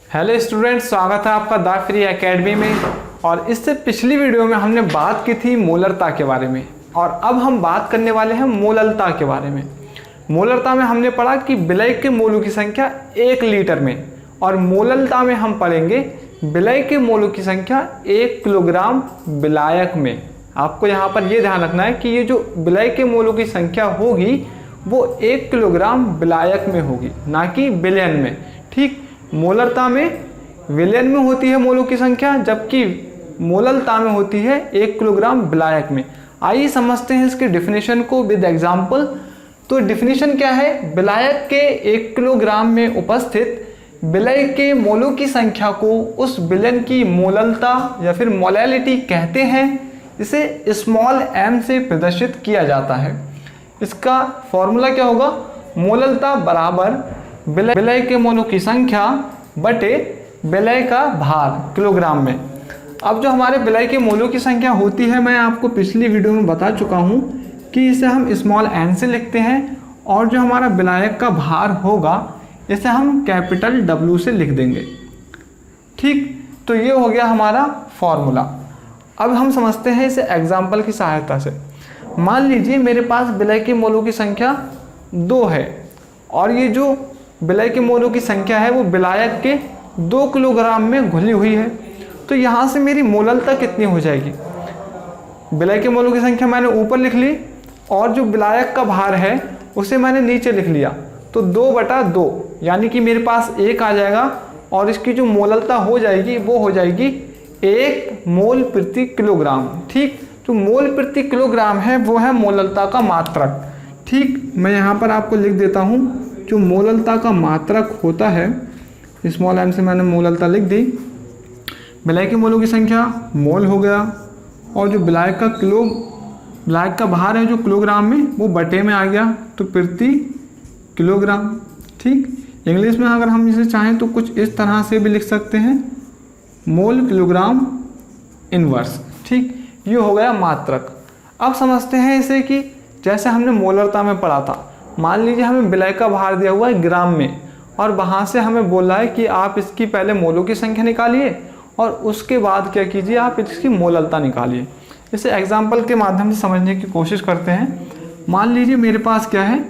Hello students, स्वागत है आपका द फ्री एकेडमी में। और इससे पिछली वीडियो में हमने बात की थी मोलरता के बारे में, और अब हम बात करने वाले हैं मोललता के बारे में। मोलरता में हमने पढ़ा कि विलय के मोलों की संख्या 1 लीटर में, और मोललता में हम पढ़ेंगे विलय के मोलों की संख्या 1 किलोग्राम विलायक में। आपको यहाँ पर ये ध्यान रखना है कि ये जो विलय के मोलों की संख्या होगी वो 1 किलोग्राम विलायक में होगी, ना कि विलयन में। ठीक, मोलरता में विलयन में होती है मोलों की संख्या, जबकि मोललता में होती है 1 किलोग्राम विलायक में। आइए समझते हैं इसके डिफिनेशन को विद एग्जाम्पल। तो डिफिनेशन क्या है? विलायक के 1 किलोग्राम में उपस्थित विलय के मोलों की संख्या को उस विलयन की मोललता या फिर मोलैलिटी कहते हैं। इसे स्मॉल m से प्रदर्शित किया जाता है। इसका फॉर्मूला क्या होगा? मोललता बराबर विलय के मोलों की संख्या बटे विलय का भार किलोग्राम में। अब जो हमारे विलय के मोलों की संख्या होती है, मैं आपको पिछली वीडियो में बता चुका हूँ कि इसे हम स्मॉल n से लिखते हैं, और जो हमारा विलायक का भार होगा इसे हम कैपिटल W से लिख देंगे। ठीक, तो ये हो गया हमारा फॉर्मूला। अब हम समझते हैं इसे एग्जाम्पल की सहायता से। मान लीजिए मेरे पास विलय के मोलों की संख्या 2 है, और ये जो विलय के मोलों की संख्या है वो विलायक के 2 किलोग्राम में घुली हुई है। तो यहाँ से मेरी मोललता कितनी हो जाएगी? विलय के मोलों की संख्या मैंने ऊपर लिख ली, और जो विलायक का भार है उसे मैंने नीचे लिख लिया। तो 2/2 यानी कि मेरे पास 1 आ जाएगा, और इसकी जो मोललता हो जाएगी वो हो जाएगी 1 मोल प्रति किलोग्राम। ठीक, जो मोल प्रति किलोग्राम है वो है मोललता का मात्रक। ठीक, मैं यहाँ पर आपको लिख देता हूँ। जो मोललता का मात्रक होता है, स्मॉल m से मैंने मोललता लिख दी। विलय के मोलों की संख्या मोल हो गया, और जो विलायक का भार है जो किलोग्राम में, वो बटे में आ गया, तो प्रति किलोग्राम। ठीक, इंग्लिश में अगर हम इसे चाहें तो कुछ इस तरह से भी लिख सकते हैं, मोल किलोग्राम इनवर्स। ठीक, ये हो गया मात्रक। अब समझते हैं इसे कि जैसे हमने मोलरता में पढ़ा था, मान लीजिए हमें विलय का भार दिया हुआ है ग्राम में, और वहाँ से हमें बोला है कि आप इसकी पहले मोलों की संख्या निकालिए और उसके बाद क्या कीजिए, आप इसकी मोललता निकालिए। इसे एग्जाम्पल के माध्यम से समझने की कोशिश करते हैं। मान लीजिए मेरे पास क्या है,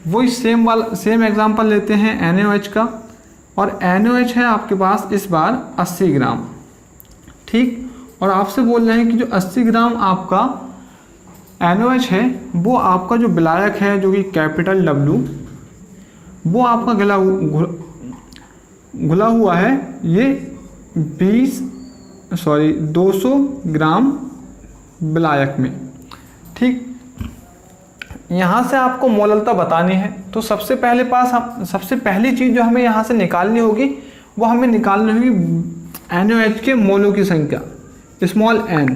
वही सेम एग्जाम्पल लेते हैं NaOH का, और NaOH है आपके पास इस बार 80 ग्राम। ठीक, और आपसे बोल रहे हैं कि जो 80 ग्राम आपका NaOH है वो आपका जो विलायक है जो कि कैपिटल W, वो आपका घुला हुआ है ये 200 ग्राम विलायक में। ठीक, यहाँ से आपको मोललता बतानी है, तो सबसे पहली चीज़ जो हमें यहाँ से निकालनी होगी वो हमें निकालनी होगी NaOH के मोलों की संख्या स्मॉल n।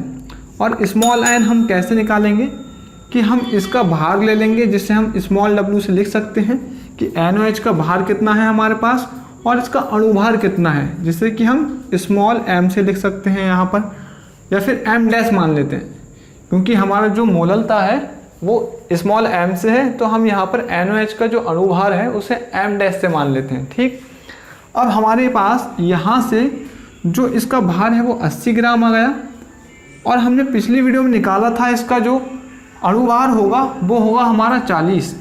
और स्मॉल n हम कैसे निकालेंगे कि हम इसका भार ले लेंगे, जिससे हम स्मॉल w से लिख सकते हैं कि NaOH का भार कितना है हमारे पास और इसका अणुभार कितना है, जिससे कि हम स्मॉल m से लिख सकते हैं यहाँ पर, या फिर m डैश मान लेते हैं, क्योंकि हमारा जो मोललता है वो स्मॉल m से है, तो हम यहाँ पर NaOH का जो अणुभार है उसे m डैश से मान लेते हैं। ठीक, अब हमारे पास यहाँ से जो इसका भार है वो 80 ग्राम आ गया, और हमने पिछली वीडियो में निकाला था इसका जो अणुभार होगा वो होगा हमारा 40,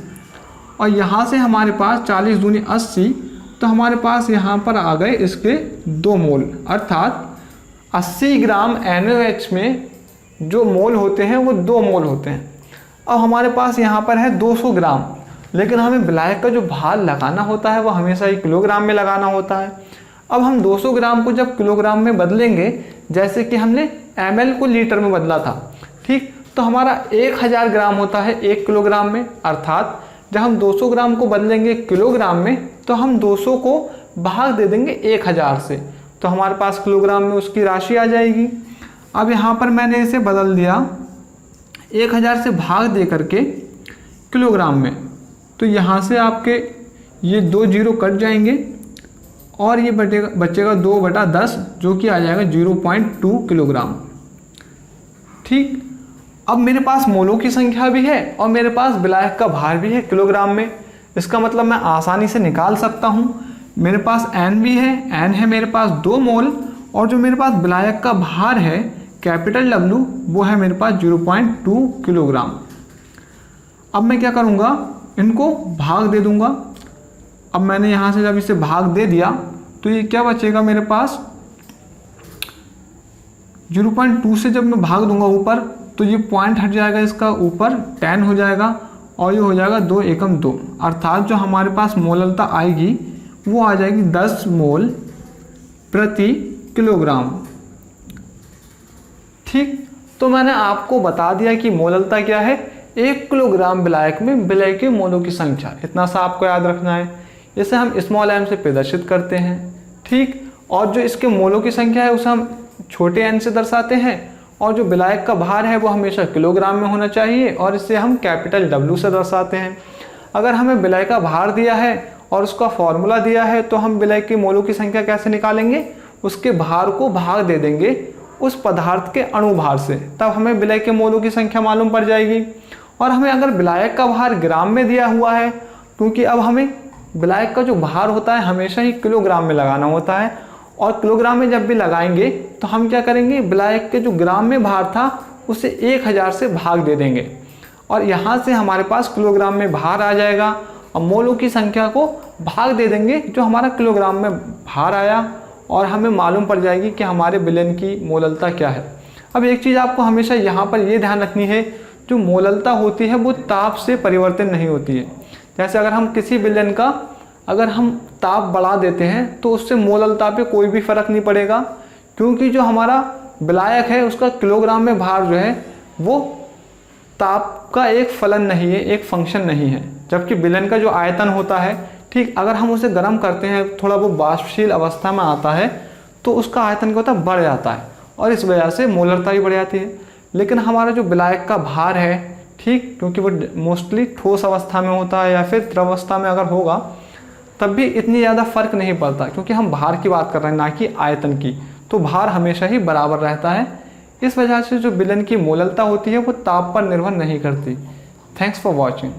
और यहाँ से हमारे पास 40 दूनी 80, तो हमारे पास यहाँ पर आ गए इसके 2 मोल, अर्थात 80 ग्राम NaOH में जो मोल होते हैं वो 2 मोल होते हैं। अब हमारे पास यहाँ पर है 200 ग्राम, लेकिन हमें विलायक का जो भार लगाना होता है वो हमेशा ही किलोग्राम में लगाना होता है। अब हम 200 ग्राम को जब किलोग्राम में बदलेंगे, जैसे कि हमने ml को लीटर में बदला था, ठीक, तो हमारा 1000 ग्राम होता है 1 किलोग्राम में, अर्थात जब हम 200 ग्राम को बदलेंगे किलोग्राम में तो हम 200 को भाग दे देंगे 1000 से, तो हमारे पास किलोग्राम में उसकी राशि आ जाएगी। अब यहाँ पर मैंने इसे बदल दिया 1000 से भाग दे करके किलोग्राम में, तो यहाँ से आपके ये 2 जीरो कट जाएंगे और ये बचेगा 2/10 जो कि आ जाएगा 0.2 किलोग्राम। ठीक, अब मेरे पास मोलों की संख्या भी है और मेरे पास विलायक का भार भी है किलोग्राम में। इसका मतलब मैं आसानी से निकाल सकता हूँ। मेरे पास n भी है, n है मेरे पास 2 मोल, और जो मेरे पास विलायक का भार है कैपिटल W वो है मेरे पास 0.2 किलोग्राम। अब मैं क्या करूँगा, इनको भाग दे दूँगा। अब मैंने यहाँ से जब इसे भाग दे दिया तो ये क्या बचेगा मेरे पास, 0.2 से जब मैं भाग दूंगा ऊपर तो ये पॉइंट हट जाएगा, इसका ऊपर 10 हो जाएगा और ये हो जाएगा 2 एकम 2, अर्थात जो हमारे पास मोललता आएगी वो आ जाएगी 10 मोल प्रति किलोग्राम। ठीक, तो मैंने आपको बता दिया कि मोललता क्या है। 1 किलोग्राम विलायक में विलय के मोलों की संख्या, इतना सा आपको याद रखना है। इसे हम स्मॉल m से प्रदर्शित करते हैं। ठीक, और जो इसके मोलों की संख्या है उसे हम छोटे n से दर्शाते हैं, और जो विलायक का भार है वो हमेशा किलोग्राम में होना चाहिए और इसे हम कैपिटल W से दर्शाते हैं। अगर हमें विलय का भार दिया है और उसका फॉर्मूला दिया है तो हम विलय के मोलों की संख्या कैसे निकालेंगे, उसके भार को भाग दे देंगे उस पदार्थ के अणु भार से, तब हमें विलय के मोलों की संख्या मालूम पड़ जाएगी। और हमें अगर विलायक का भार ग्राम में दिया हुआ है, क्योंकि अब हमें विलायक का जो भार होता है हमेशा ही किलोग्राम में लगाना होता है, और किलोग्राम में जब भी लगाएंगे तो हम क्या करेंगे, विलायक के जो ग्राम में भार था उसे 1000 से भाग दे देंगे और यहाँ से हमारे पास किलोग्राम में भार आ जाएगा, और मोलों की संख्या को भाग दे देंगे जो हमारा किलोग्राम में भार आया, और हमें मालूम पड़ जाएगी कि हमारे विलयन की मोललता क्या है। अब एक चीज़ आपको हमेशा यहाँ पर ये ध्यान रखनी है, जो मोललता होती है वो ताप से परिवर्तन नहीं होती है। जैसे अगर हम किसी विलयन का अगर हम ताप बढ़ा देते हैं तो उससे मोललता पे कोई भी फर्क नहीं पड़ेगा, क्योंकि जो हमारा विलायक है उसका किलोग्राम में भार जो है वो ताप का एक फलन नहीं है, एक फंक्शन नहीं है। जबकि विलयन का जो आयतन होता है, ठीक, अगर हम उसे गर्म करते हैं, थोड़ा वो वाष्पशील अवस्था में आता है तो उसका आयतन क्या होता है, बढ़ जाता है, और इस वजह से मोलरता भी बढ़ जाती है। लेकिन हमारा जो विलायक का भार है, ठीक, क्योंकि वो मोस्टली ठोस अवस्था में होता है या फिर द्रव अवस्था में अगर होगा तब भी इतनी ज़्यादा फर्क नहीं पड़ता, क्योंकि हम भार की बात कर रहे हैं ना कि आयतन की, तो भार हमेशा ही बराबर रहता है। इस वजह से जो विलयन की मोललता होती है वो ताप पर निर्भर नहीं करती। Thanks for watching.